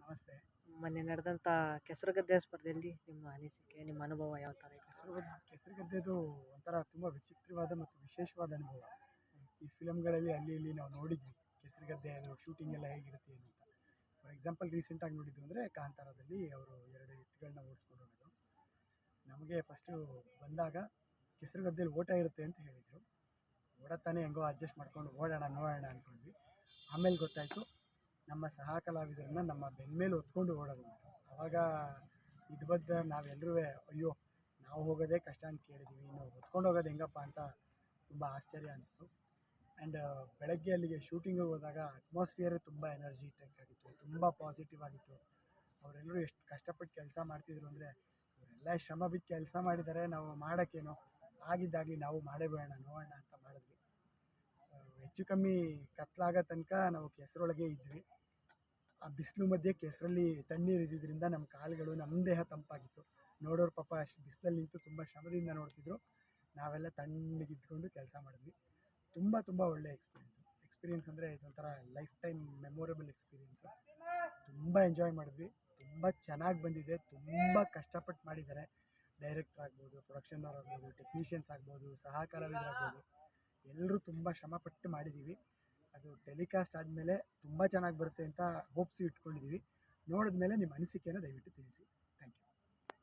ನಮಸ್ತೆ. ಮೊನ್ನೆ ನಡೆದಂಥ ಕೆಸರುಗದ್ದೆ ಸ್ಪರ್ಧೆಯಲ್ಲಿ ನಿಮ್ಮ ಅನಿಸಿಕೆ, ನಿಮ್ಮ ಅನುಭವ ಯಾವ ಥರ ಇತ್ತು? ಕೆಸರುಗದ್ದೆದು ಒಂಥರ ತುಂಬ ವಿಚಿತ್ರವಾದ ಮತ್ತು ವಿಶೇಷವಾದ ಅನುಭವ. ಈ ಫಿಲಮ್ಗಳಲ್ಲಿ ಅಲ್ಲಿ ಇಲ್ಲಿ ನಾವು ನೋಡಿದ್ವಿ ಕೆಸರುಗದ್ದೆ ಶೂಟಿಂಗ್ ಎಲ್ಲ ಹೇಗಿರುತ್ತೆ ಏನು ಅಂತ. ಫಾರ್ ಎಕ್ಸಾಂಪಲ್ ರೀಸೆಂಟಾಗಿ ನೋಡಿದ್ದು ಅಂದರೆ ಕಾಂತಾರದಲ್ಲಿ ಅವರು 2 ಎತ್ತುಗಳನ್ನ ಓಡಿಸ್ಕೊಂಡು ಹೋಗೋದು. ನಮಗೆ ಫಸ್ಟು ಬಂದಾಗ ಕೆಸರುಗದ್ದೆಯಲ್ಲಿ ಓಟ ಇರುತ್ತೆ ಅಂತ ಹೇಳಿದರು. ಓಡತ್ತಾನೆ ಹೆಂಗೋ ಅಡ್ಜಸ್ಟ್ ಮಾಡ್ಕೊಂಡು ಓಡೋಣ ನೋಡೋಣ ಅಂದ್ಕೊಂಡ್ವಿ. ಆಮೇಲೆ ಗೊತ್ತಾಯಿತು ನಮ್ಮ ಸಹ ಕಲಾವಿದರನ್ನ ನಮ್ಮ ಬೆನ್ನ ಮೇಲೆ ಹೊತ್ಕೊಂಡು ಓಡೋದು ಅಂತ. ಆವಾಗ ಇದು ಬದ್ದ ನಾವೆಲ್ಲರೂ ಅಯ್ಯೋ ನಾವು ಹೋಗೋದೇ ಕಷ್ಟ ಅಂತ ಕೇಳಿದ್ವಿ, ಇನ್ನು ಹೊತ್ಕೊಂಡು ಹೋಗೋದು ಹೆಂಗಪ್ಪ ಅಂತ ತುಂಬ ಆಶ್ಚರ್ಯ ಅನಿಸ್ತು. ಆ್ಯಂಡ್ ಬೆಳಗ್ಗೆ ಅಲ್ಲಿಗೆ ಶೂಟಿಂಗಿಗೆ ಹೋದಾಗ ಅಟ್ಮಾಸ್ಫಿಯರೇ ತುಂಬ ಎನರ್ಜಿಟಿಕ್ ಆಗಿತ್ತು, ತುಂಬ ಪಾಸಿಟಿವ್ ಆಗಿತ್ತು. ಅವರೆಲ್ಲರೂ ಎಷ್ಟು ಕಷ್ಟಪಟ್ಟು ಕೆಲಸ ಮಾಡ್ತಿದ್ರು ಅಂದರೆ ಇವರೆಲ್ಲ ಶ್ರಮ ಬಿದ್ದು ಕೆಲಸ ಮಾಡಿದ್ದಾರೆ, ನಾವು ಮಾಡೋಕ್ಕೇನೋ ಆಗಿದ್ದಾಗಲಿ ನಾವು ಮಾಡೇ ಬೇಡ ನೋಡೋಣ ಅಂತ ಮಾಡಿದ್ವಿ. ಹೆಚ್ಚು ಕಮ್ಮಿ ಕತ್ಲಾಗೋ ತನಕ ನಾವು ಕೆಸರೊಳಗೆ ಇದ್ವಿ. ಆ ಬಿಸಿಲು ಮಧ್ಯೆ ಕೆಸರಲ್ಲಿ ತಣ್ಣೀರು ಇದ್ದಿದ್ದರಿಂದ ನಮ್ಮ ಕಾಲುಗಳು, ನಮ್ಮ ದೇಹ ತಂಪಾಗಿತ್ತು. ನೋಡೋರು ಪಾಪ ಅಷ್ಟು ಬಿಸಿಲಲ್ಲಿ ನಿಂತು ತುಂಬ ಶ್ರಮದಿಂದ ನೋಡ್ತಿದ್ರು. ನಾವೆಲ್ಲ ತಣ್ಣಗಿದ್ಕೊಂಡು ಕೆಲಸ ಮಾಡಿದ್ವಿ. ತುಂಬ ಒಳ್ಳೆಯ ಎಕ್ಸ್ಪೀರಿಯೆನ್ಸ್ ಅಂದರೆ ಇದೊಂಥರ ಲೈಫ್ ಟೈಮ್ ಮೆಮೊರೇಬಲ್ ಎಕ್ಸ್ಪೀರಿಯೆನ್ಸು. ತುಂಬ ಎಂಜಾಯ್ ಮಾಡಿದ್ವಿ. ತುಂಬ ಚೆನ್ನಾಗಿ ಬಂದಿದೆ. ತುಂಬ ಕಷ್ಟಪಟ್ಟು ಮಾಡಿದ್ದಾರೆ. ಡೈರೆಕ್ಟ್ರ್ ಆಗ್ಬೋದು, ಪ್ರೊಡಕ್ಷನ್ನವ್ರು ಆಗ್ಬೋದು, ಟೆಕ್ನಿಷಿಯನ್ಸ್ ಆಗ್ಬೋದು, ಸಹ ಕಲಾವಿದರಾಗ್ಬೋದು, ಎಲ್ಲರೂ ತುಂಬ ಶ್ರಮಪಟ್ಟು ಮಾಡಿದ್ದೀವಿ. ಅದು ಟೆಲಿಕಾಸ್ಟ್ ಆದಮೇಲೆ ತುಂಬ ಚೆನ್ನಾಗಿ ಬರುತ್ತೆ ಅಂತ ಹೋಪ್ಸು ಇಟ್ಕೊಂಡಿದ್ದೀವಿ. ನೋಡಿದ್ಮೇಲೆ ನಿಮ್ಮ ಅನಿಸಿಕೆಯನ್ನು ದಯವಿಟ್ಟು ತಿಳಿಸಿ.